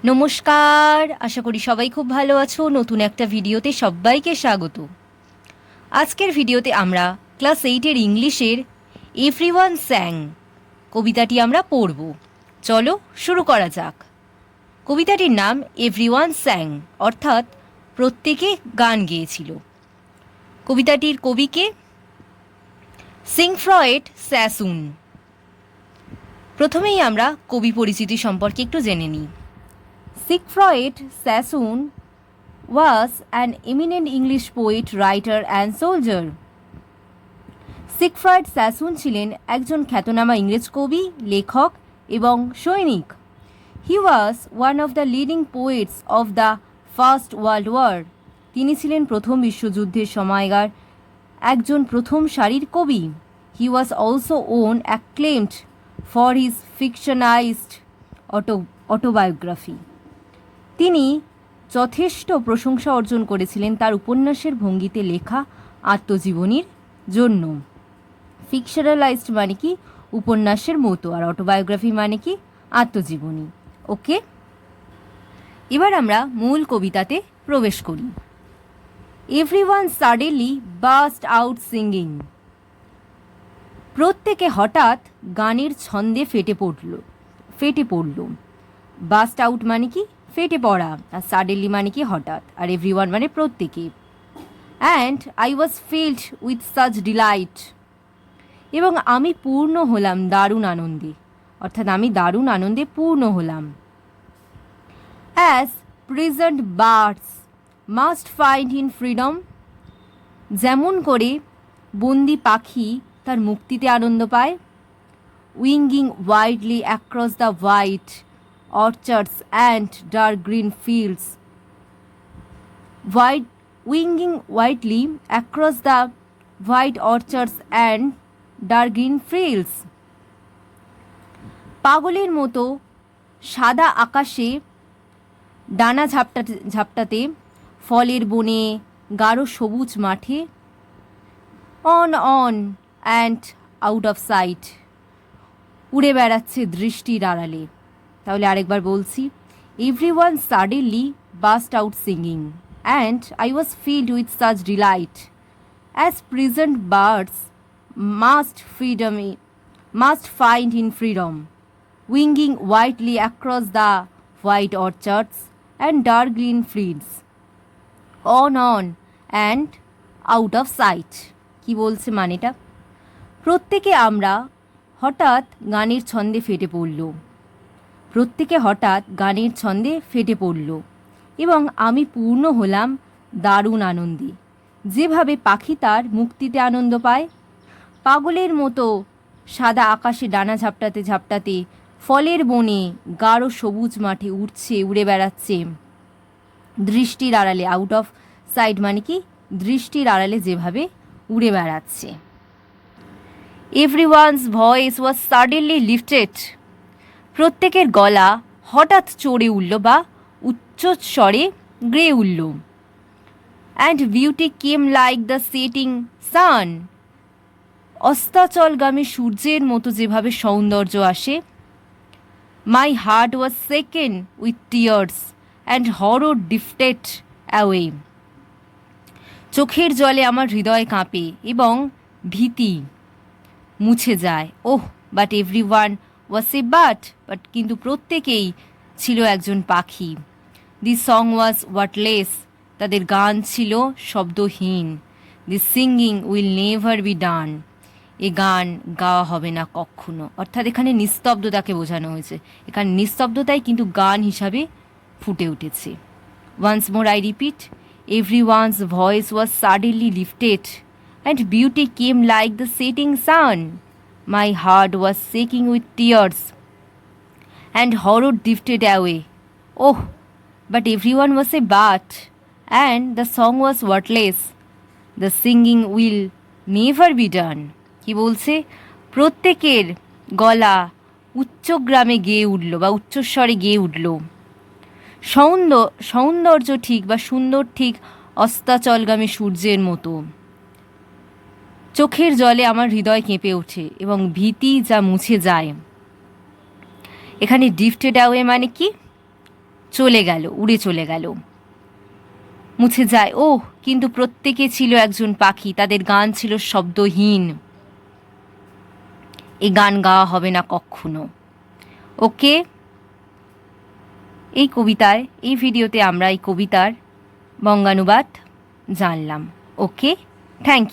নমস্কার, আশা করি সবাই খুব ভালো আছো। নতুন একটা ভিডিওতে সবাইকে স্বাগত। আজকের ভিডিওতে আমরা ক্লাস 8-এর ইংলিশের এভরিওয়ান স্যাং কবিতাটি আমরা পড়ব। চলো শুরু করা যাক। কবিতাটির নাম এভরিওয়ান স্যাং, অর্থাৎ প্রত্যেকে গান গেয়েছিল। কবিতাটির কবিকে সিগফ্রয়েড স্যাসুন। প্রথমেই আমরা কবি পরিচিতি সম্পর্কে একটু জেনে নিই। Siegfried Sassoon was an eminent English poet, writer and soldier. Siegfried Sassoon ছিলেন একজন খ্যাতনামা ইংরেজ কবি, লেখক এবং সৈনিক। He was one of the leading poets of the First World War. তিনি ছিলেন প্রথম বিশ্বযুদ্ধের সময়কার একজন প্রথম সারির কবি। He was also acclaimed for his fictionalized autobiography. তিনি যথেষ্ট প্রশংসা অর্জন করেছিলেন তার উপন্যাসের ভঙ্গিতে লেখা আত্মজীবনীর জন্য। ফিকশনালাইজড মানে কি উপন্যাসের মতো, আর অটোবায়োগ্রাফি মানে কি আত্মজীবনী। ওকে, এবার আমরা মূল কবিতাতে প্রবেশ করি। Everyone suddenly burst out singing. প্রত্যেকে হঠাৎ গানের ছন্দে ফেটে পড়ল। বার্স্ট আউট মানে কি ফেটে পড়া, আর সাডেনলি মানে কি হঠাৎ, আর এভরিওয়ান মানে প্রত্যেকে। And I was filled with such delight. এবং আমি পূর্ণ হলাম দারুণ আনন্দে, অর্থাৎ আমি দারুণ আনন্দে পূর্ণ হলাম। As prisoned birds must find in freedom. যেমন করে বন্দি পাখি তার মুক্তিতে আনন্দ পায়। Winging widely across the white orchards and dark green fields. Winging widely across the white orchards and dark green fields. পাগলের মতো সাদা আকাশে ডানা ঝাপটাতে ফলের বনে গাঢ় সবুজ মাঠে। On and out of sight. উড়ে বেড়াচ্ছে দৃষ্টির আড়ালে। তাহলে আরেকবার বলছি। Everyone suddenly burst out singing and I was filled with such delight as prisoned birds must find in freedom winging widely across the white orchards and dark green fields. On and out of sight. কি বলছে মানেটা? প্রত্যেকে আমরা হঠাৎ গানের ছন্দে ফেটে পড়ল এবং আমি পূর্ণ হলাম দারুণ আনন্দে, যেভাবে পাখি তার মুক্তিতে আনন্দ পায়। পাগলের মতো সাদা আকাশে ডানা ঝাপটাতে ফলের বনে গাঢ় সবুজ মাঠে উড়ে বেড়াচ্ছে দৃষ্টির আড়ালে। আউট অফ সাইট মানে কি দৃষ্টির আড়ালে যেভাবে উড়ে বেড়াচ্ছে। Everyone's voice was suddenly lifted. প্রত্যেকের গলা হঠাৎ চড়ে উঠল বা উচ্চস্বরে গেয়ে উঠল। And beauty came like the setting sun. অস্তাচলগামী সূর্যের মতো যেভাবে সৌন্দর্য আসে। My heart was shaken with tears and horror drifted away. চোখের জলে আমার হৃদয় কাঁপে এবং ভীতি মুছে যায়। Oh, but everyone was a bird কিন্তু প্রত্যেকেই ছিল একজন পাখি। The song was wordless. তাদের গান ছিল শব্দহীন। দি singing will never be done. এ গান গাওয়া হবে না কখনো। অর্থাৎ এখানে নিস্তব্ধতাকে বোঝানো হয়েছে। এখানে নিস্তব্ধতাই কিন্তু গান হিসাবে ফুটে উঠেছে। Once more I repeat, everyone's voice was suddenly lifted and beauty came like the setting sun. My heart was shaking with tears and horror drifted away. Oh, but everyone was a bat and the song was wordless. The singing will never be done. কি বলছে? প্রত্যেকের গলা উচ্চগ্রামে গেয়ে উঠল বা উচ্চস্বরে গেয়ে উঠল। সৌন্দর্য ঠিক বা সুন্দর ঠিক অস্তাচলগামী সূর্যের মতো। চোখের জলে আমার হৃদয় কেঁপে ওঠে এবং ভীতি যা মুছে যায়। এখানে ড্রিফটেড অ্যাওয়ে মানে কি চলে গেল, উড়ে চলে গেল, মুছে যায়। ওহ, কিন্তু প্রত্যেকে ছিল একজন পাখি, তাদের গান ছিল শব্দহীন। এই গান গাওয়া হবে না কখনো। ওকে, এই কবিতায়, এই ভিডিওতে আমরা এই কবিতার বঙ্গানুবাদ জানলাম। ওকে, থ্যাংক ইউ।